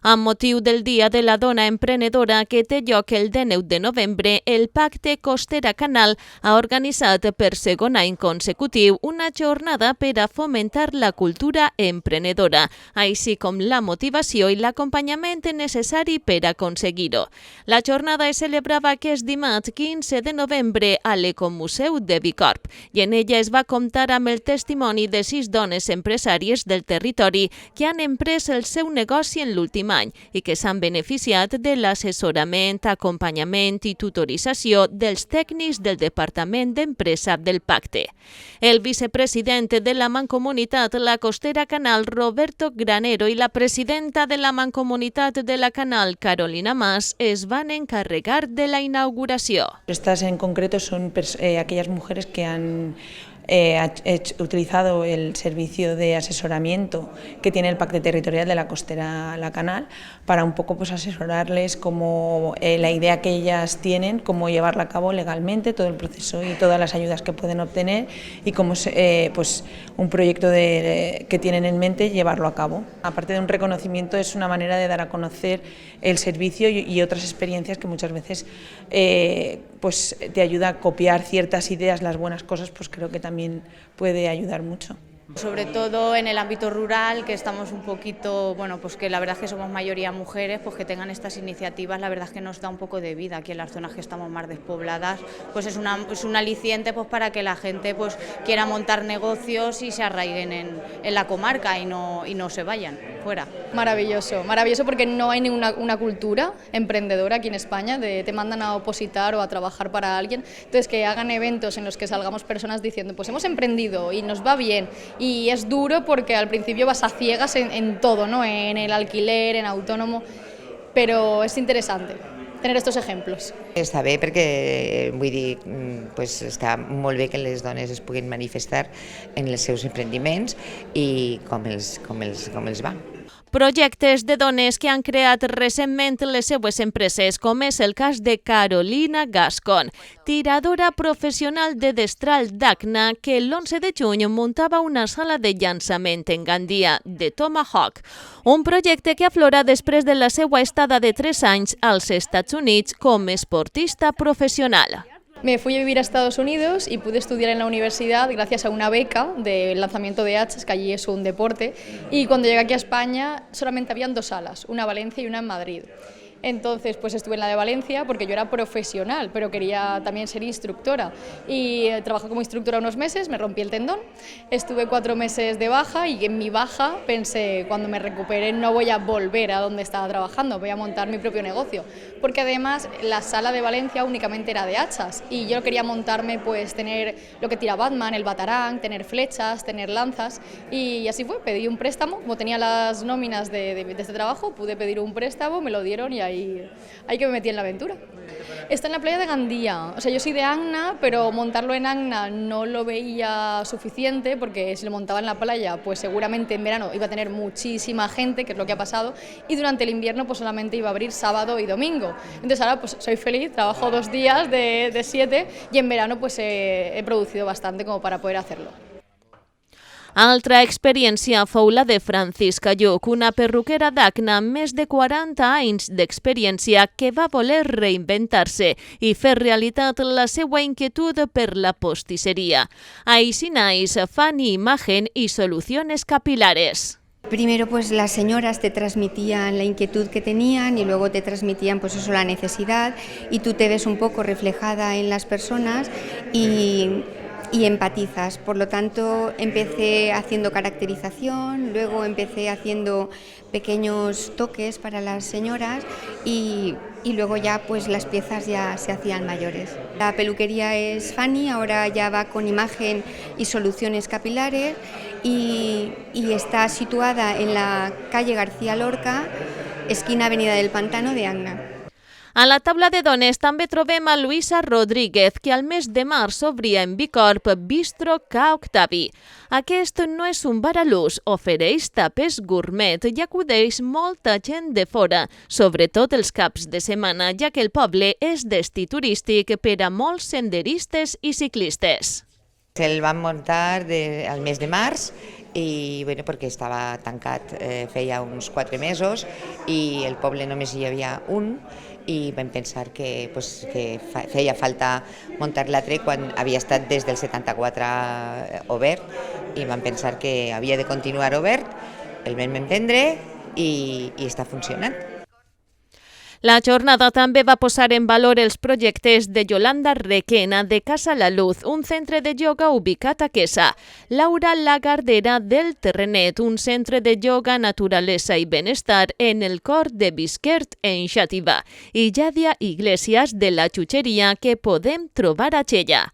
Amb motiu del Dia de la Dona Emprenedora que té lloc el 19 de novembre, el Pacte Costera Canal ha organitzat per segon any consecutiu una jornada per a fomentar la cultura emprenedora, així com la motivació i l'acompanyament necessari per aconseguir-ho. La jornada es celebrava aquest dimarts 15 de novembre a l'Ecomuseu de Bicorb i en ella es va comptar amb el testimoni de 6 dones empresàries del territori que han emprès el seu negoci en l'últim any i que s'han beneficiat de l'assessorament, acompanyament i tutorització dels tècnics del Departament d'Empresa del Pacte. El vicepresident de la Mancomunitat La Costera Canal, Roberto Granero, i la presidenta de la Mancomunitat de la Canal, Carolina Mas, es van encarregar de la inauguració. Estas en concreto son aquellas mujeres que han utilizado el servicio de asesoramiento que tiene el Pacte Territorial de la Costera La Canal para un poco asesorarles como la idea que ellas tienen, cómo llevarla a cabo legalmente, todo el proceso y todas las ayudas que pueden obtener y cómo un proyecto que tienen en mente llevarlo a cabo. Aparte de un reconocimiento, es una manera de dar a conocer el servicio y otras experiencias que muchas veces te ayuda a copiar ciertas ideas, las buenas cosas, pues creo que también puede ayudar mucho. Sobre todo en el ámbito rural, que estamos un poquito, bueno, pues que la verdad es que somos mayoría mujeres, pues que tengan estas iniciativas, la verdad es que nos da un poco de vida. Aquí en las zonas que estamos más despobladas, pues es un aliciente pues para que la gente pues quiera montar negocios y se arraiguen en la comarca y no se vayan fuera. Maravilloso, maravilloso porque no hay una cultura emprendedora aquí en España, te mandan a opositar o a trabajar para alguien, entonces que hagan eventos en los que salgamos personas diciendo pues hemos emprendido y nos va bien. Y es duro porque al principio vas a ciegas en todo, ¿no? En el alquiler, en autónomo, pero es interesante tener estos ejemplos. Està bé perquè vull dir, pues, està molt bé que les dones es puguin manifestar en els seus emprendiments i com els va. Projectes de dones que han creat recentment les seues empreses, com és el cas de Carolina Gascon, tiradora professional de destral d'Acna, que l'11 de juny muntava una sala de llançament en Gandia, de Tomahawk, un projecte que aflora després de la seva estada de 3 anys als Estats Units com esportista professional. Me fui a vivir a Estados Unidos y pude estudiar en la universidad gracias a una beca de lanzamiento de hachas, que allí es un deporte, y cuando llegué aquí a España solamente habían 2 salas, una en Valencia y una en Madrid. Entonces pues estuve en la de Valencia porque yo era profesional, pero quería también ser instructora y trabajé como instructora unos meses, me rompí el tendón, estuve 4 meses de baja y en mi baja pensé, cuando me recupere no voy a volver a donde estaba trabajando, voy a montar mi propio negocio, porque además la sala de Valencia únicamente era de hachas y yo quería montarme, pues tener lo que tira Batman, el batarán, tener flechas, tener lanzas, y así fue, pedí un préstamo, como tenía las nóminas de este trabajo, pude pedir un préstamo, me lo dieron y ahí que me metí en la aventura. Está en la playa de Gandía, o sea, yo soy de Acna, pero montarlo en Acna no lo veía suficiente porque si lo montaba en la playa, pues seguramente en verano iba a tener muchísima gente, que es lo que ha pasado, y durante el invierno pues solamente iba a abrir sábado y domingo. Entonces ahora pues soy feliz, trabajo 2 días de 7 y en verano pues he producido bastante como para poder hacerlo. Altra experiència fou la de Francisca Lluc, una perruquera d'Acna amb més de 40 anys d'experiència que va voler reinventar-se i fer realitat la seva inquietud per la postisseria. Així naix Fanny Imagen y Soluciones Capilares. Primero pues las señoras te transmitían la inquietud que tenían y luego te transmitían pues eso, la necesidad, y tú te ves un poco reflejada en las personas y empatizas. Por lo tanto, empecé haciendo caracterización, luego empecé haciendo pequeños toques para las señoras y luego ya pues las piezas ya se hacían mayores. La peluquería es Fanny, ahora ya va con Imagen y Soluciones Capilares y está situada en la calle García Lorca, esquina Avenida del Pantano de Acna. A la taula de dones també trobem a Luisa Rodríguez, que al mes de març obria en Bicorb Bistro Ca Octavi. Aquest no és un bar a l'ús, ofereix tapes gourmet i acudeix molta gent de fora, sobretot els caps de setmana, ja que el poble és destí turístic per a molts senderistes i ciclistes. El vam muntar al mes de març i bueno, perquè estava tancat feia uns 4 mesos i el poble només hi havia un, i vam pensar que feia falta muntar l'altre quan havia estat des del 74 obert, i vam pensar que havia de continuar obert, el vam entendre i està funcionant. La jornada també va posar en valor els projectes de Yolanda Requena de Casa La Luz, un centre de ioga ubicat a Quesa, Laura Lagardera del Terrenet, un centre de ioga, naturalesa i benestar en el cor de Bisquert en Xàtiva, i Yadia Iglesias de la Xucheria que podem trobar a Xella.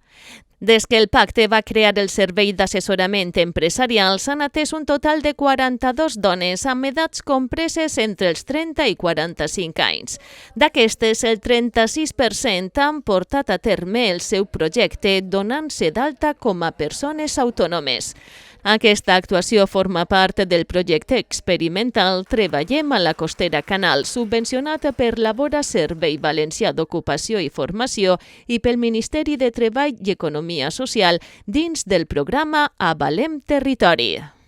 Des que el pacte va crear el servei d'assessorament empresarial, s'han atès un total de 42 dones amb edats compreses entre els 30 i 45 anys. D'aquestes, el 36% han portat a terme el seu projecte donant-se d'alta com a persones autònomes. Aquesta actuació forma part del projecte experimental Treballem a la Costera Canal, subvencionat per la Vora Servei Valencià d'Ocupació i Formació i pel Ministeri de Treball i Economia Social dins del programa Avalem Territori.